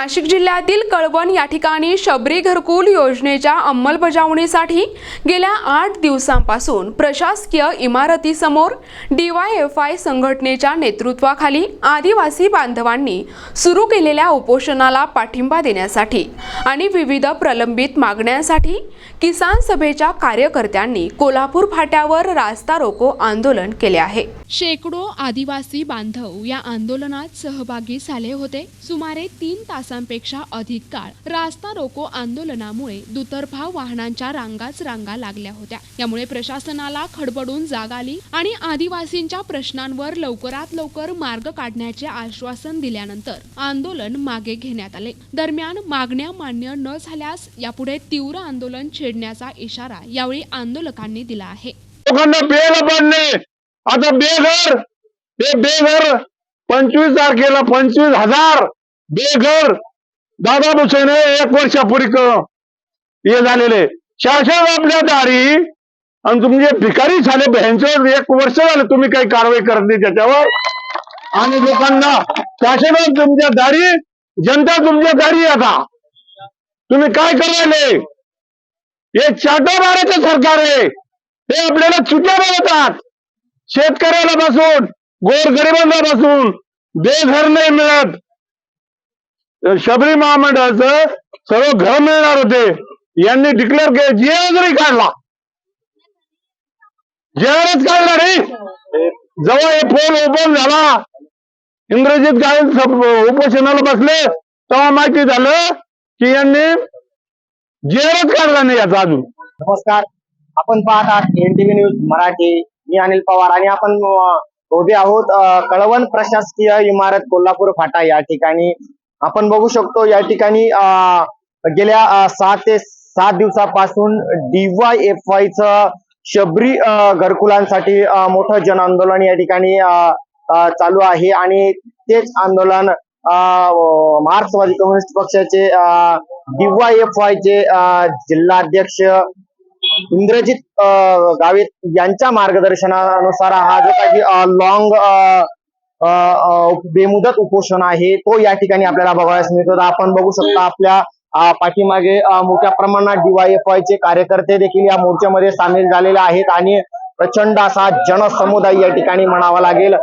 नाशिक जिल्ह्यातील कळवण या ठिकाणी शबरी घरकुल योजनेच्या अंमलबजावणीसाठी गेल्या 8 दिवसांपासून प्रशासकीय इमारतीसमोर DYFI संघटनेच्या नेतृत्वाखाली आदिवासी बांधवांनी सुरू केलेल्या उपोषणाला पाठिंबा देण्यासाठी आणि विविध प्रलंबित मागण्यांसाठी किसान सभेच्या कार्यकर्त्यांनी कोल्हापूर फाट्यावर रास्ता रोको आंदोलन केले आहे। शेकडो आदिवासी बांधव या आंदोलनात सहभागी झाले होते। सुमारे 3 तासांपेक्षा अधिक काळ रास्ता रोको आंदोलनामुळे दुतर्फा वाहनांच्या रांगा लागल्या होत्या। यामुळे प्रशासनाला खडबडून जाग आली आणि आदिवासींच्या प्रश्नांवर लवकरात लवकर मार्ग काढण्याचे आश्वासन दिल्यानंतर आंदोलन मागे घेण्यात आले। दरम्यान मागण्या मान्य न झाल्यास यापुढे तीव्र आंदोलन छेडण्याचा इशारा यावेळी आंदोलकांनी दिला आहे। लोकांना प्यायला पाणी नाही, आता बेघर 25 तारखेला 25,000 बेघर दादा भुसेने 1 वर्षापूर्वी हे झालेले शासन आपल्या दारी आणि तुमचे भिकारी झाले भ्यांचं 1 वर्ष झालं तुम्ही काही कारवाई करत नाही त्याच्यावर। आणि लोकांना शासन तुमच्या दारी, जनता तुमच्या दारी, आता तुम्ही काय करायले? हे चाटोमाराचं सरकार आहे, हे आपल्याला चुट्या बनवतात। शेतकऱ्याला पासून गोरगरिबांना पासून बेघर नाही मिळत। शबरी महामंडळाचं सर्व घर मिळणार होते, यांनी डिक्लेअर केलं, जरी काढला नाही। जेव्हा हे फोन ओपन झाला, इंग्रजीत काय उपोषणाला बसले, तेव्हा माहिती झालं की यांनी जेरच काढला नाही याचा अजून। नमस्कार, आपण पाहत आहात NTV न्यूज मराठी। मी अनिल पवार आणि आपण उभे आहोत कळवण प्रशासकीय इमारत कोल्हापूर फाटा या ठिकाणी। आपण बघू शकतो या ठिकाणी गेल्या 6 ते 7 दिवसापासून DYFI चं शबरी घरकुलांसाठी मोठं जन आंदोलन या ठिकाणी चालू आहे आणि तेच आंदोलन मार्क्सवादी कम्युनिस्ट पक्षाचे DYFI चे जिल्हाध्यक्ष इंद्रजित गावित यांच्या मार्गदर्शनानुसार हा जो काही बेमुदत उपोषण आहे तो या ठिकाणी आपल्याला बघायला मिळतो। आपण बघू शकता आपल्या पाठीमागे मोठ्या प्रमाणात DYFI चे कार्यकर्ते देखील या मोर्चामध्ये सामील झालेले आहेत आणि प्रचंड असा जनसमुदाय या ठिकाणी म्हणावा लागेल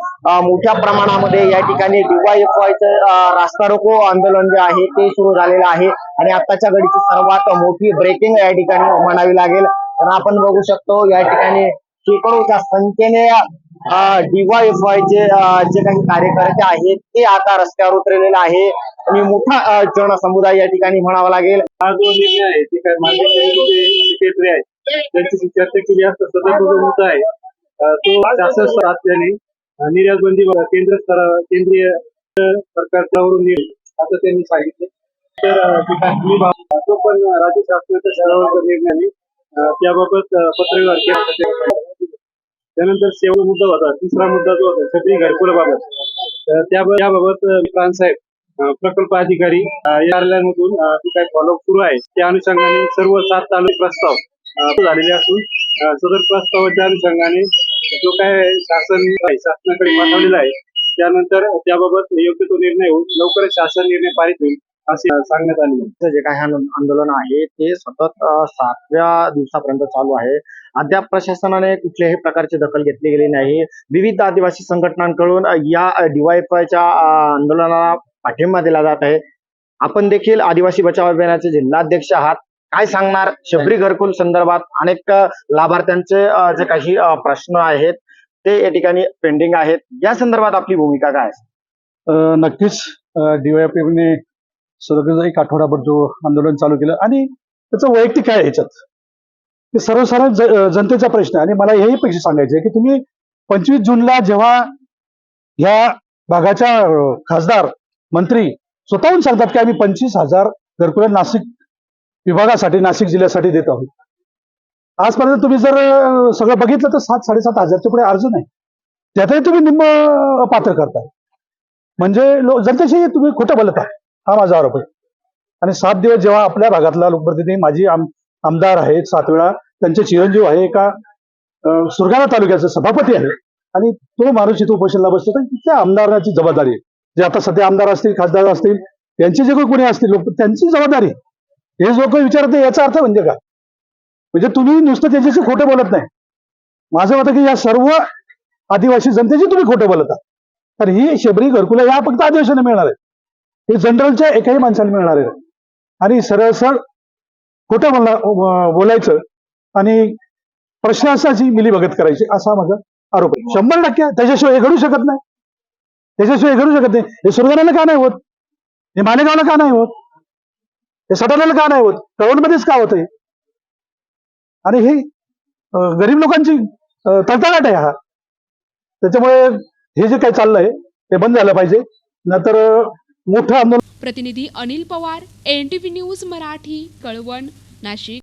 मोठ्या प्रमाणामध्ये या ठिकाणी DYFI चे रास्ता रोको आंदोलन जे आहे ते सुरू झालेलं आहे आणि आताच्या घडीची सर्वात मोठी ब्रेकिंग या ठिकाणी म्हणावी लागेल। तर आपण बघू शकतो या ठिकाणी शेकडोच्या संख्येने DYFI चे जे काही कार्यकर्ते आहेत ते आता रस्त्यावर उतरलेले आहे आणि मोठा जनसमुदाय या ठिकाणी म्हणावा लागेल। हा जो निर्णय आहे ते काय सेक्रेटरी आहे त्यांची चर्चा केली असता सदस्य जो मुद्दा आहे तो शासन असल्याने निर्यात बंदी केंद्रीय सरकारवरून येईल असं त्यांनी सांगितलं। तर तो पण राज्य शासनाच्या स्तरावरचा निर्णय त्याबाबत पत्रव्यवहार केला। त्यानंतर शेवट मुद्दा होता, 3रा मुद्दा जो होता शबरी घरकुलाबाबत, त्याबाबत प्रांत साहेब प्रकल्प अधिकारी या कार्यालयामधून काही फॉलोअप सुरू आहे। त्या अनुषंगाने सर्व 7 तालुके प्रस्ताव झालेले असून सदर प्रस्तावाच्या अनुषंगाने जो काय शासनाकडे पाठवलेला आहे त्यानंतर त्याबाबत योग्य तो निर्णय होऊन लवकरच शासन निर्णय पारित होईल असे सांगण्यात आले। जे काही आंदोलन आहे ते सतत 7व्या दिवसापर्यंत चालू आहे। अद्याप प्रशासनाने कुठल्याही प्रकारची दखल घेतली गेली नाही। विविध आदिवासी संघटनांकडून या DYFI च्या आंदोलनाला पाठिंबा दिला जात आहे। आपण देखील आदिवासी बचाव अभियानाचे जिल्हाध्यक्ष आहात, काय सांगणार? शबरी घरकुल संदर्भात अनेक लाभार्थ्यांचे जे काही प्रश्न आहेत ते या ठिकाणी पेंडिंग आहेत, या संदर्भात आपली भूमिका काय? नक्कीच DYFI ने सलग 1 आठवडाभर जो आंदोलन चालू केलं आणि त्याचं वैयक्तिक काय ह्याच्यात ते सर्वसाधारण जनतेचा प्रश्न आहे। आणि मला हेही पैसे सांगायचे की तुम्ही 25 जूनला जेव्हा ह्या भागाच्या खासदार मंत्री स्वतःहून सांगतात की आम्ही 25,000 घरकुलं नाशिक विभागासाठी, नाशिक जिल्ह्यासाठी देत आहोत, आजपर्यंत तुम्ही जर सगळं बघितलं तर 7-7.5 हजारच्या पुढे अर्ज नाही, त्यातही तुम्ही निम्म पात्र करताय। म्हणजे जनतेशी तुम्ही खोटं बोलता, हा माझा आरोप आहे। आणि 7 दिवस जेव्हा आपल्या भागातला लोकप्रतिनिधी माजी आमदार आहेत, 7 वेळा त्यांचे चिरंजीव आहे, एका सुरगाणा तालुक्याचे सभापती आहे आणि तो माणूस इथे उपोषणाला बसतो तर त्या आमदाराची जबाबदारी आहे, जे आता सध्या आमदार असतील, खासदार असतील, त्यांचे जे कोणी असतील लोक त्यांची जबाबदारी हे जो काही विचारते याचा अर्थ म्हणजे का? म्हणजे तुम्ही नुसतं त्याच्याशी खोटं बोलत नाही. माझं मत की या सर्व आदिवासी जनतेची तुम्ही खोटं बोलत आहात. तर ही शबरी घरकुलं या फक्त आदिवासींना मिळणार आहे, हे जनरलच्या एकाही माणसाला मिळणार आहे. आणि सरळ सरळ खोटं बोलायचं आणि प्रशासनाची मिलीभगत करायची असा माझा आरोप आहे. 100% त्याच्याशिवाय हे घडू शकत नाही. त्याच्याशिवाय घडू शकत नाही. हे सुरगाण्याला का नाही होत? हे मालेगावला का नाही होत? हे सटाण्याला का नाही होत? कळवणमध्येच का होत आहे? आणि हे गरीब लोकांची तळतळाट आहे हा. त्याच्यामुळे हे जे काही चाललंय ते बंद झालं पाहिजे, नंतर मोठं आंदोलन. प्रतिनिधी अनिल पवार, NTV न्यूज मराठी, कळवण, नाशिक.